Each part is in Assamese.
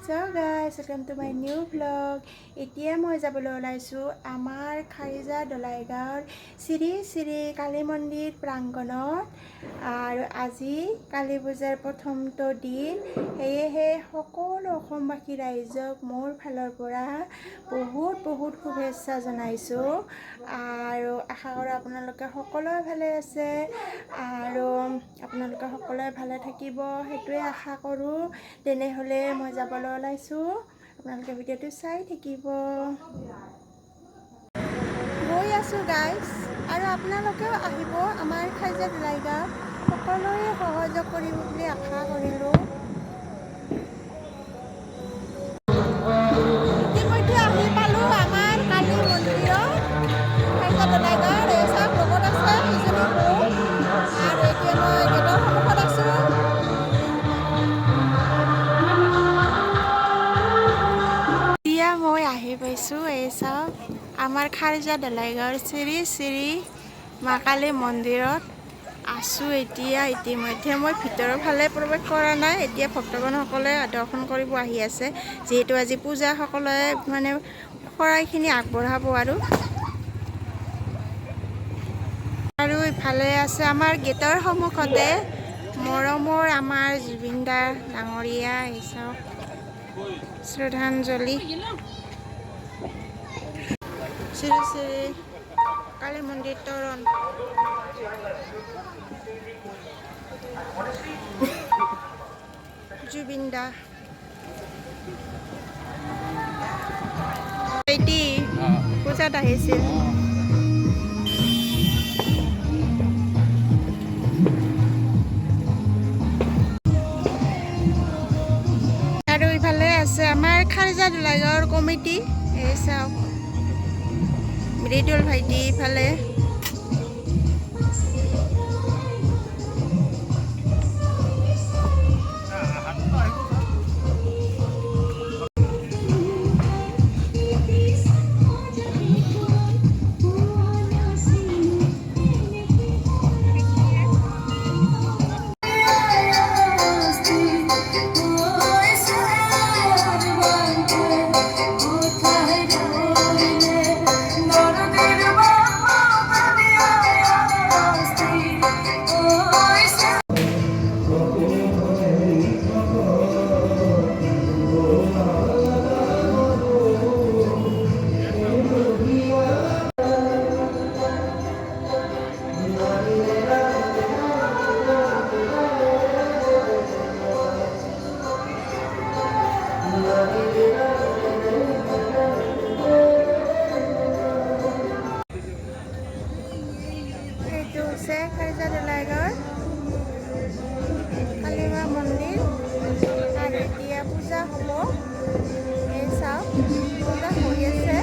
So guys, welcome to my new vlog. এতিয়া মই যাবলৈ ওলাইছো আমাৰ খাৰিজা dolaigaon শ্ৰী কালী মন্দিৰ প্ৰাংগণত আৰু আজি কালী পূজাৰ প্ৰথমটো দিন সেয়েহে সকলো অসমবাসী ৰাইজক মোৰ ফালৰ পৰা বহুত শুভেচ্ছা জনাইছো আৰু আশা কৰোঁ আপোনালোকে সকলোৱে ভালে আছে আৰু আপোনালোকে সকলোৱে ভালে থাকিব সেইটোৱে আশা কৰোঁ তেনেহ'লে মই যাবলৈ ওলাইছো আপোনালোকে ভিডিঅ'টো চাই থাকিব গৈ আছো গাইজ আৰু আপোনালোকেও আহিব আমাৰ খাৰিজা dolaigaon সকলোৱে সহযোগ কৰিব বুলি আশা কৰিলোঁ ইতিমধ্যে আহি পালোঁ আমাৰ কালী মন্দিৰত খাৰিজা dolaigaon এই চাওক লগত আছে ইজনী বৌ আৰু এতিয়া মই গেটৰ সন্মুখত আছোঁ মই আহি পাইছোঁ এই চাওক আমাৰ খাৰিজা dolaigaon শ্ৰী মা কালী মন্দিৰত আছোঁ এতিয়া ইতিমধ্যে মই ভিতৰৰ ফালে প্ৰৱেশ কৰা নাই এতিয়া ভক্তগণসকলে দৰ্শন কৰিব আহি আছে যিহেতু আজি পূজা সকলোৱে মানে শৰাইখিনি আগবঢ়াব আৰু ইফালে আছে আমাৰ গেটৰ সন্মুখতে মৰমৰ আমাৰ জুবিনদা ডাঙৰীয়া এই চাওক শ্ৰদ্ধাঞ্জলি শ্ৰী কালী মন্দিৰ তৰণ জুবিনদা এটি পূজাত আহিছিল আৰু ইফালে আছে আমাৰ খাৰিজা dolaigaon কমিটি এই চাওক মৃদুল ভাইটি ইফালে খাৰিজা dolaigaon কালী মা মন্দিৰ আৰু এতিয়া পূজা হ'ব এই চাওক পূজা হৈ আছে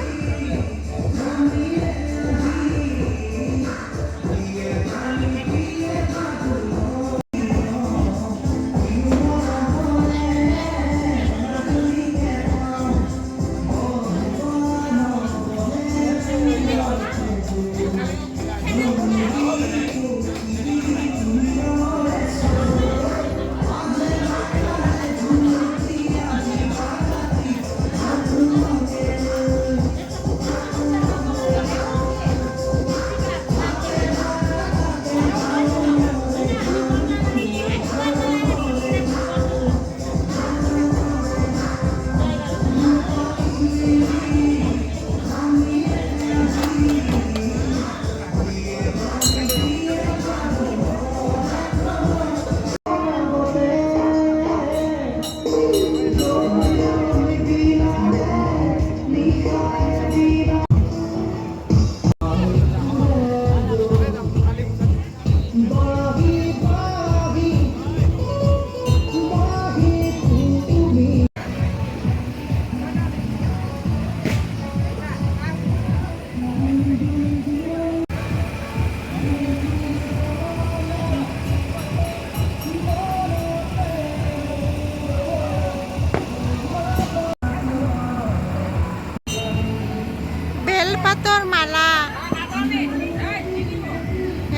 বেলপাতৰ মালা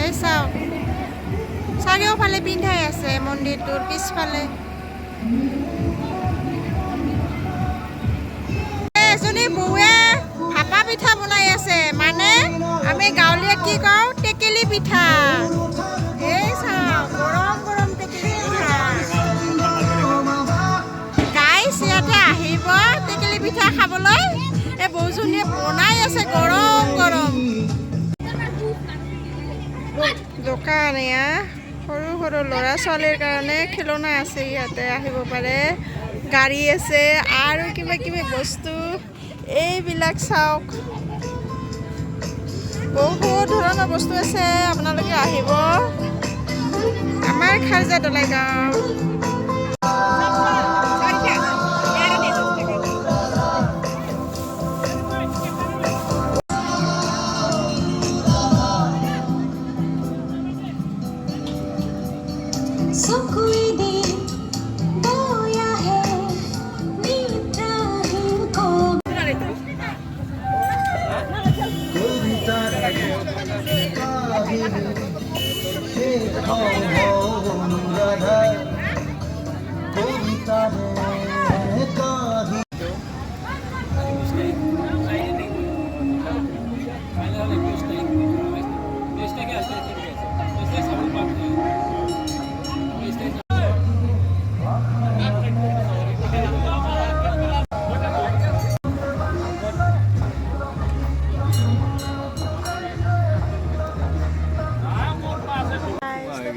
এই চাওক চাৰিওফালে পিন্ধাই আছে মন্দিৰটোৰ পিছফালে পিঠা বনাই আছে মানে আমি গাঁৱলীয়া কি কওঁ টেকেলি পিঠা এই চাওঁ গৰম গৰম টেকেলি পিঠা গাইছ ইয়াতে আহিব টেকেলি পিঠা খাবলৈ এই বৌজনীয়ে বনাই আছে গৰম গৰম দোকান এয়া সৰু সৰু ল'ৰা ছোৱালীৰ কাৰণে খেলনা আছে ইয়াতে আহিব পাৰে গাড়ী আছে আৰু কিবা কিবি বস্তু এইবিলাক চাওক বহুত ধৰণৰ বস্তু আছে আপোনালোকে আহিব আমাৰ খাৰজা দলাইগাঁও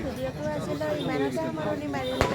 ভিডিঅ'টো আজিলৈ ইমানতে সামৰণি মাৰিলোঁ।